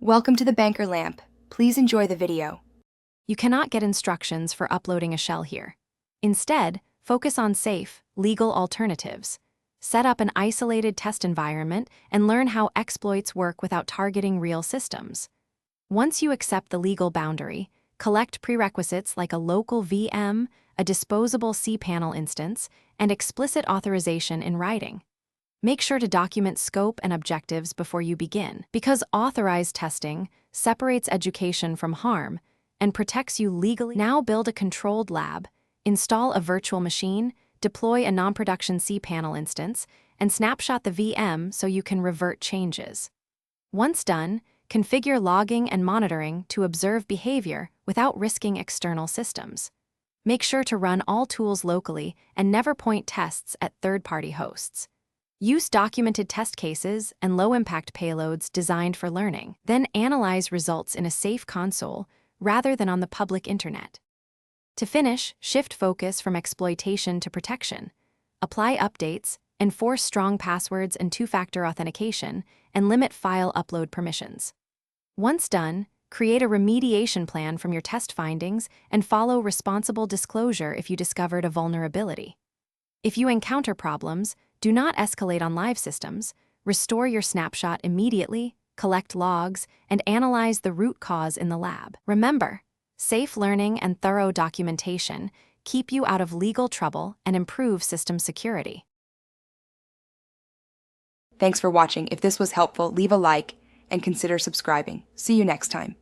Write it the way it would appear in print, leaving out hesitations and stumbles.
Welcome to the Banker Lamp. Please enjoy the video. You cannot get instructions for uploading a shell here. Instead, focus on safe, legal alternatives. Set up an isolated test environment and learn how exploits work without targeting real systems. Once you accept the legal boundary, collect prerequisites like a local VM, a disposable Cpanel instance, and explicit authorization in writing. Make sure to document scope and objectives before you begin, because authorized testing separates education from harm and protects you legally. Now build a controlled lab, install a virtual machine, deploy a non-production Cpanel instance, and snapshot the VM so you can revert changes. Once done, configure logging and monitoring to observe behavior without risking external systems. Make sure to run all tools locally and never point tests at third-party hosts. Use documented test cases and low-impact payloads designed for learning. Then analyze results in a safe console rather than on the public internet. To finish, shift focus from exploitation to protection. Apply updates, enforce strong passwords and two-factor authentication, and limit file upload permissions. Once done, create a remediation plan from your test findings and follow responsible disclosure if you discovered a vulnerability. If you encounter problems, do not escalate on live systems, restore your snapshot immediately, collect logs, and analyze the root cause in the lab. Remember, safe learning and thorough documentation keep you out of legal trouble and improve system security. Thanks for watching. If this was helpful, leave a like and consider subscribing. See you next time.